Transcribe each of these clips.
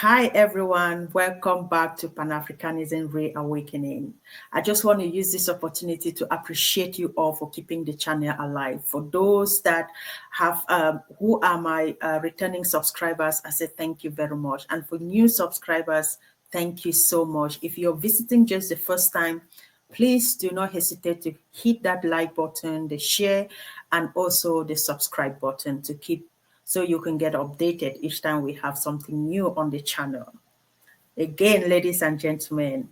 Hi, everyone. Welcome back to Pan-Africanism Reawakening. I just want to use this opportunity to appreciate you all for keeping the channel alive. For those that have, who are my returning subscribers, I say thank you very much. And for new subscribers, thank you so much. If you're visiting just the first time, please do not hesitate to hit that like button, the share, and also the subscribe button to keep so you can get updated each time we have something new on the channel. Again, ladies and gentlemen,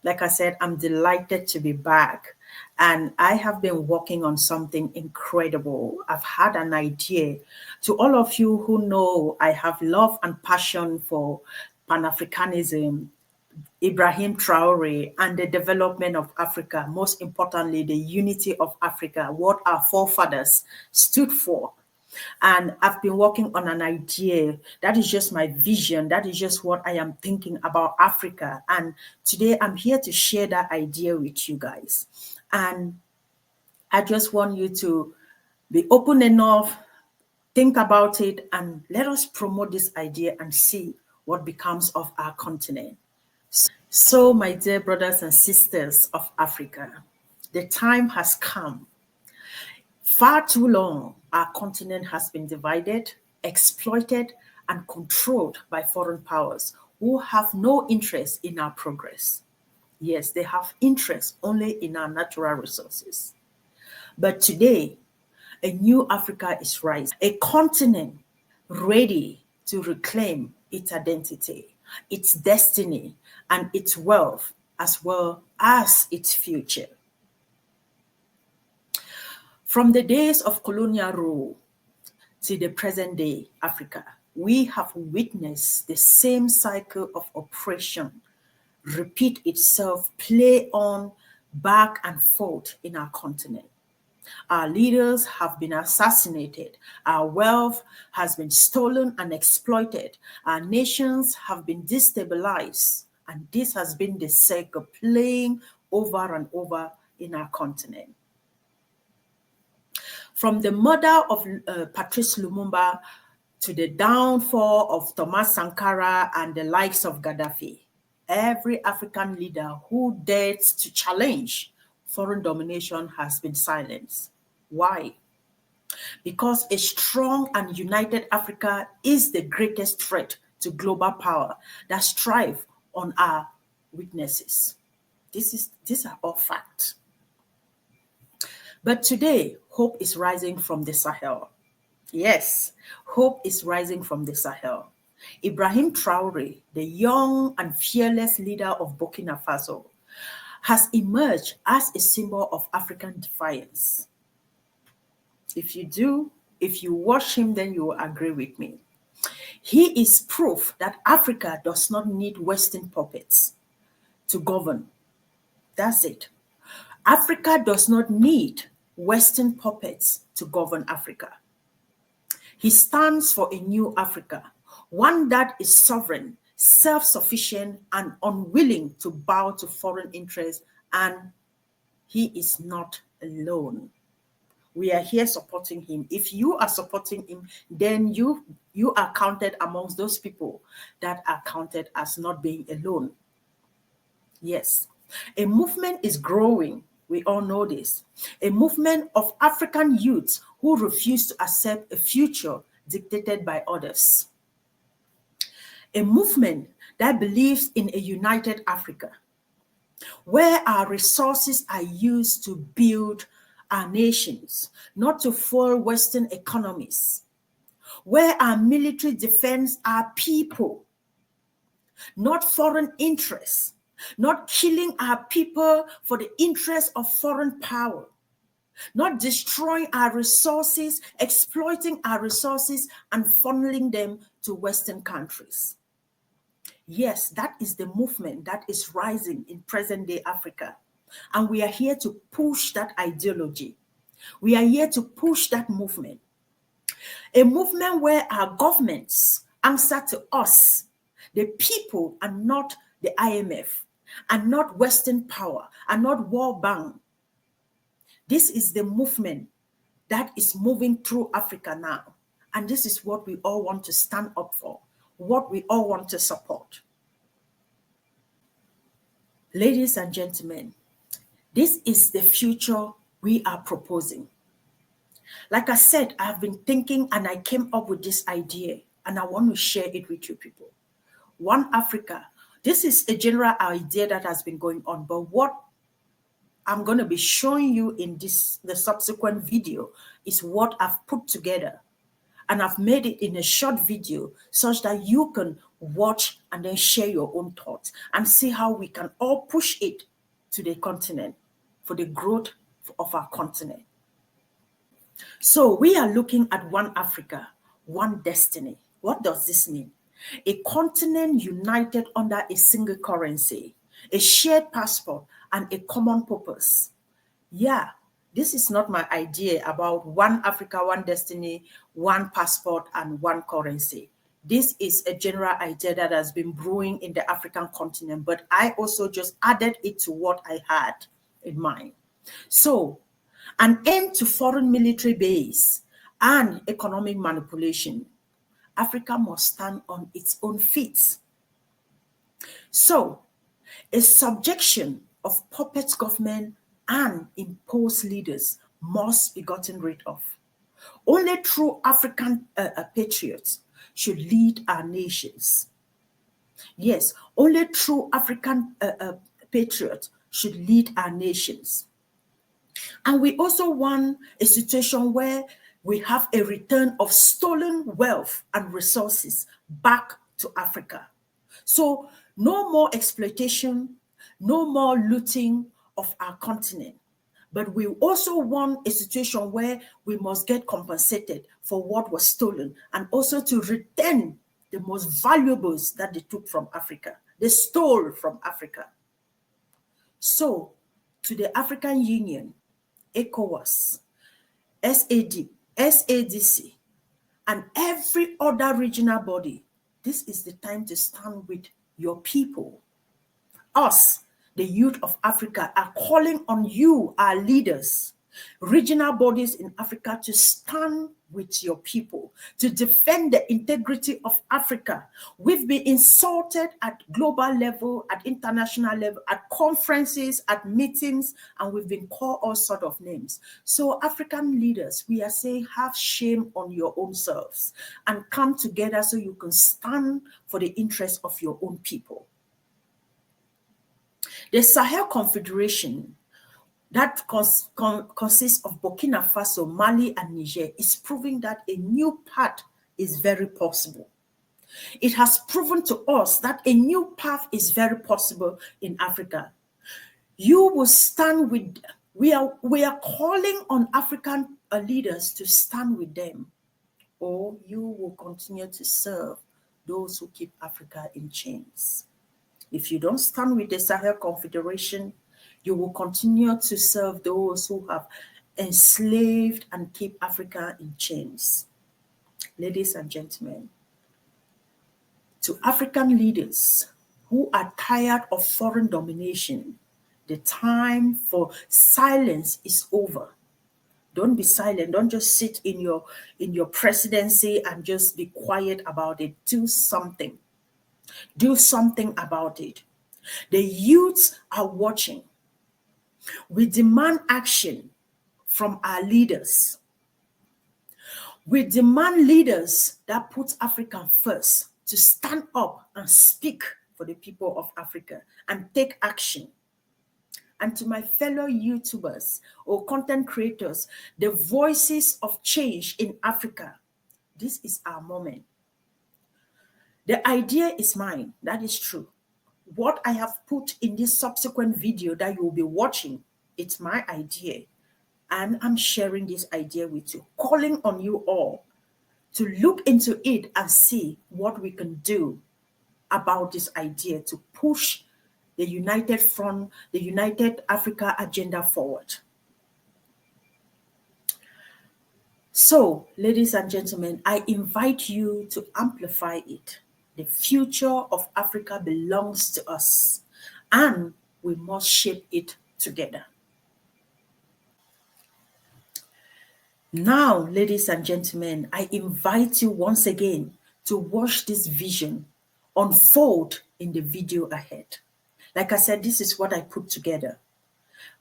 like I said, I'm delighted to be back. And I have been working on something incredible. I've had an idea. To all of you who know I have love and passion for Pan-Africanism, Ibrahim Traoré, and the development of Africa, most importantly, the unity of Africa, what our forefathers stood for. And I've been working on an idea. That is just my vision. That is just what I am thinking about Africa. And today I'm here to share that idea with you guys. And I just want you to be open enough, think about it, and let us promote this idea and see what becomes of our continent. So, my dear brothers and sisters of Africa, the time has come. Far too long, our continent has been divided, exploited, and controlled by foreign powers who have no interest in our progress. Yes, they have interest only in our natural resources. But today, a new Africa is rising, a continent ready to reclaim its identity, its destiny, and its wealth, as well as its future. From the days of colonial rule to the present day Africa, we have witnessed the same cycle of oppression repeat itself, play on back and forth in our continent. Our leaders have been assassinated. Our wealth has been stolen and exploited. Our nations have been destabilized. And this has been the cycle playing over and over in our continent. From the murder of Patrice Lumumba to the downfall of Thomas Sankara and the likes of Gaddafi, every African leader who dared to challenge foreign domination has been silenced. Why? Because a strong and united Africa is the greatest threat to global power that strive on our weaknesses. These are all facts. But today, hope is rising from the Sahel. Yes, hope is rising from the Sahel. Ibrahim Traoré, the young and fearless leader of Burkina Faso, has emerged as a symbol of African defiance. If you watch him, then you will agree with me. He is proof that Africa does not need Western puppets to govern. That's it. Africa does not need Western puppets to govern Africa. He stands for a new Africa, one that is sovereign, self-sufficient, and unwilling to bow to foreign interests, and he is not alone. We are here supporting him. If you are supporting him, then you are counted amongst those people that are counted as not being alone. Yes, a movement is growing. We all know this. A movement of African youths who refuse to accept a future dictated by others. A movement that believes in a united Africa, where our resources are used to build our nations, not to fuel Western economies, where our military defends our people, not foreign interests, not killing our people for the interest of foreign power, not destroying our resources, exploiting our resources, and funneling them to Western countries. Yes, that is the movement that is rising in present-day Africa. And we are here to push that ideology. We are here to push that movement. A movement where our governments answer to us, the people, and not the IMF, and not Western power, and not World Bank. This is the movement that is moving through Africa now. And this is what we all want to stand up for. what we all want to support. Ladies and gentlemen, this is the future we are proposing. Like I said, I've been thinking and I came up with this idea and I want to share it with you people. One Africa. This is a general idea that has been going on, but what I'm going to be showing you in the subsequent video is what I've put together. And I've made it in a short video such that you can watch and then share your own thoughts and see how we can all push it to the continent for the growth of our continent. So we are looking at one Africa, one destiny. What does this mean? A continent united under a single currency, a shared passport, and a common purpose. Yeah, this is not my idea about one Africa, one destiny, one passport, and one currency. This is a general idea that has been brewing in the African continent, but I also just added it to what I had in mind. So, an end to foreign military base and economic manipulation. Africa must stand on its own feet. So, a subjection of puppet government and imposed leaders must be gotten rid of. Only true African patriots should lead our nations. Yes, only true African patriots should lead our nations. And we also want a situation where we have a return of stolen wealth and resources back to Africa. So no more exploitation, no more looting of our continent. But we also want a situation where we must get compensated for what was stolen and also to return the most valuables that they took from Africa. They stole from Africa. So to the African Union, ECOWAS, SADC, and every other regional body, this is the time to stand with your people. Us, the youth of Africa, are calling on you, our leaders, regional bodies in Africa, to stand with your people, to defend the integrity of Africa. We've been insulted at global level, at international level, at conferences, at meetings, and we've been called all sorts of names. So African leaders, we are saying, have shame on your own selves and come together so you can stand for the interests of your own people. The Sahel Confederation that consists of Burkina Faso, Mali, and Niger is proving that a new path is very possible. It has proven to us that a new path is very possible in Africa. You will stand with, we are calling on African leaders to stand with them, or you will continue to serve those who keep Africa in chains. If you don't stand with the Sahel Confederation, you will continue to serve those who have enslaved and keep Africa in chains. Ladies and gentlemen, to African leaders who are tired of foreign domination, the time for silence is over. Don't be silent. Don't just sit in your presidency and just be quiet about it. Do something. Do something about it. The youths are watching. We demand action from our leaders. We demand leaders that put Africa first, to stand up and speak for the people of Africa and take action. And to my fellow YouTubers or content creators, the voices of change in Africa, this is our moment. The idea is mine, that is true. What I have put in this subsequent video that you will be watching, it's my idea. And I'm sharing this idea with you, calling on you all to look into it and see what we can do about this idea to push the United Front, the United Africa agenda forward. So, ladies and gentlemen, I invite you to amplify it. The future of Africa belongs to us, and we must shape it together. Now, ladies and gentlemen, I invite you once again to watch this vision unfold in the video ahead. Like I said, this is what I put together.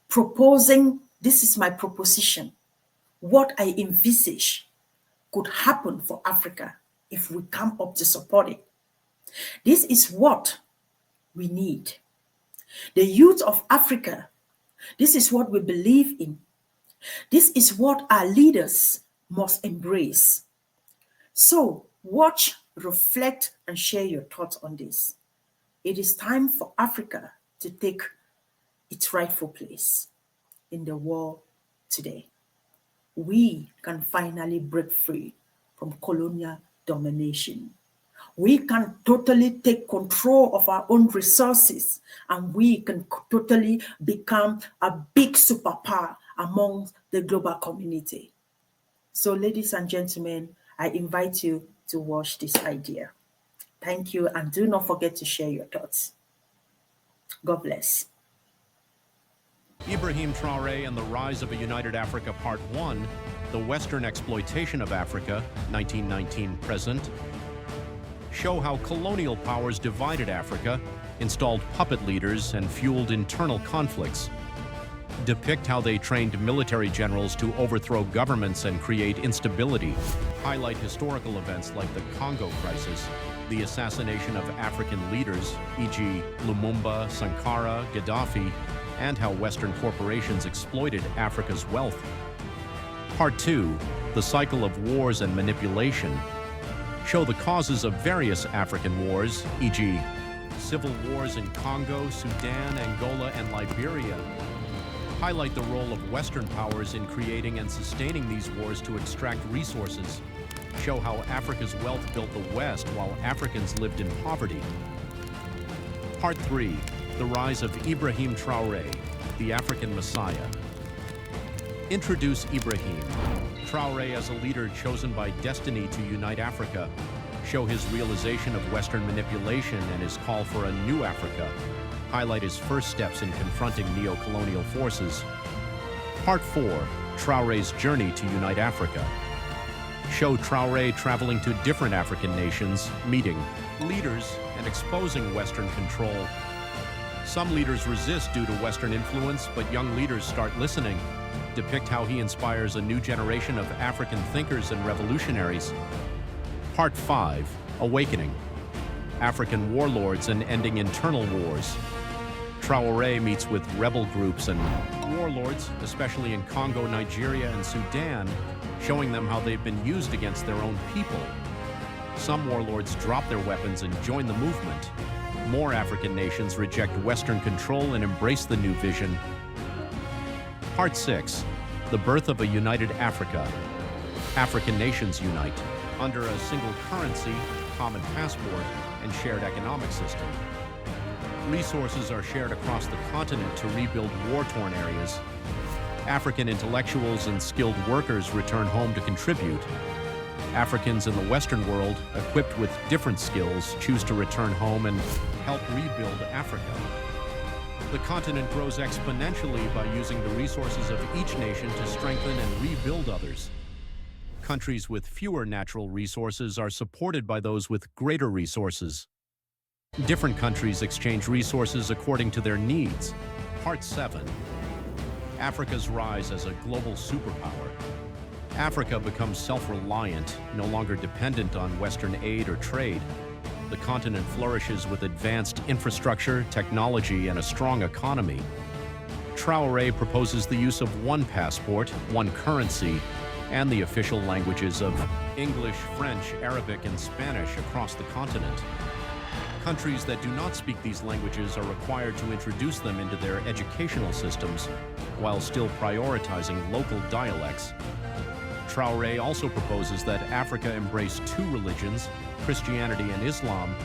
This is my proposition, what I envisage could happen for Africa if we come up to support it. This is what we need. The youth of Africa, this is what we believe in. This is what our leaders must embrace. So watch, reflect, and share your thoughts on this. It is time for Africa to take its rightful place in the world today. We can finally break free from colonial domination. We can totally take control of our own resources, and we can totally become a big superpower among the global community. So, ladies and gentlemen, I invite you to watch this idea. Thank you, and do not forget to share your thoughts. God bless. Ibrahim Traoré and the Rise of a United Africa Part 1, The Western Exploitation of Africa, 1919-present, show how colonial powers divided Africa, installed puppet leaders, and fueled internal conflicts. Depict how they trained military generals to overthrow governments and create instability. Highlight historical events like the Congo crisis, the assassination of African leaders, e.g. Lumumba, Sankara, Gaddafi, and how Western corporations exploited Africa's wealth. Part 2, The Cycle of Wars and Manipulation, show the causes of various African wars, e.g. civil wars in Congo, Sudan, Angola, and Liberia. Highlight the role of Western powers in creating and sustaining these wars to extract resources. Show how Africa's wealth built the West while Africans lived in poverty. Part 3, The Rise of Ibrahim Traoré, the African Messiah. Introduce Ibrahim Traoré as a leader chosen by destiny to unite Africa. Show his realization of Western manipulation and his call for a new Africa. Highlight his first steps in confronting neo-colonial forces. Part 4, Traoré's journey to unite Africa. Show Traoré traveling to different African nations, meeting leaders, and exposing Western control. Some leaders resist due to Western influence, but young leaders start listening. Depict how he inspires a new generation of African thinkers and revolutionaries. Part 5, Awakening. African warlords and ending internal wars. Traoré meets with rebel groups and warlords, especially in Congo, Nigeria, and Sudan, showing them how they've been used against their own people. Some warlords drop their weapons and join the movement. More African nations reject Western control and embrace the new vision. Part 6, The Birth of a United Africa. African nations unite under a single currency, common passport, and shared economic system. Resources are shared across the continent to rebuild war-torn areas. African intellectuals and skilled workers return home to contribute. Africans in the Western world, equipped with different skills, choose to return home and help rebuild Africa. The continent grows exponentially by using the resources of each nation to strengthen and rebuild others. Countries with fewer natural resources are supported by those with greater resources. Different countries exchange resources according to their needs. Part 7. Africa's rise as a global superpower. Africa becomes self-reliant, no longer dependent on Western aid or trade. The continent flourishes with advanced infrastructure, technology, and a strong economy. Traoré proposes the use of one passport, one currency, and the official languages of English, French, Arabic, and Spanish across the continent. Countries that do not speak these languages are required to introduce them into their educational systems, while still prioritizing local dialects. Traoré also proposes that Africa embrace two religions, Christianity and Islam,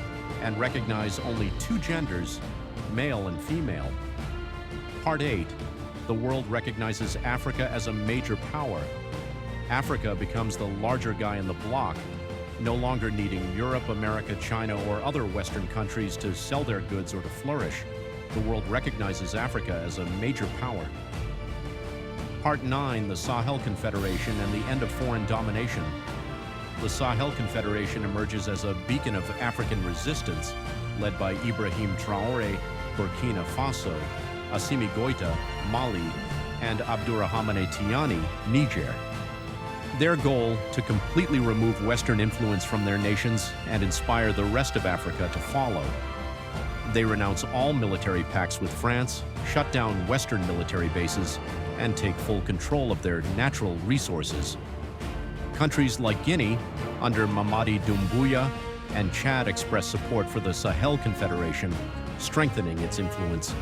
and recognize only two genders, male and female. Part 8. The world recognizes Africa as a major power. Africa becomes the larger guy in the block, no longer needing Europe, America, China, or other Western countries to sell their goods or to flourish. The world recognizes Africa as a major power. Part 9, the Sahel Confederation and the end of foreign domination. the Sahel Confederation emerges as a beacon of African resistance, led by Ibrahim Traoré, Burkina Faso, Assimi Goïta, Mali, and Abdourahmane Tiani, Niger. Their goal, to completely remove Western influence from their nations and inspire the rest of Africa to follow. They renounce all military pacts with France, shut down Western military bases, and take full control of their natural resources. Countries like Guinea, under Mamadi Doumbouya, and Chad express support for the Sahel Confederation, strengthening its influence.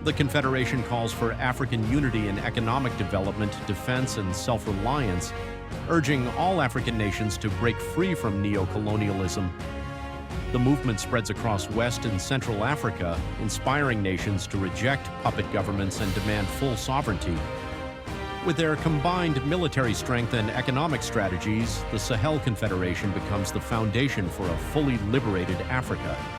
The Confederation calls for African unity in economic development, defense, and self-reliance, urging all African nations to break free from neo-colonialism. The movement spreads across West and Central Africa, inspiring nations to reject puppet governments and demand full sovereignty. With their combined military strength and economic strategies, the Sahel Confederation becomes the foundation for a fully liberated Africa.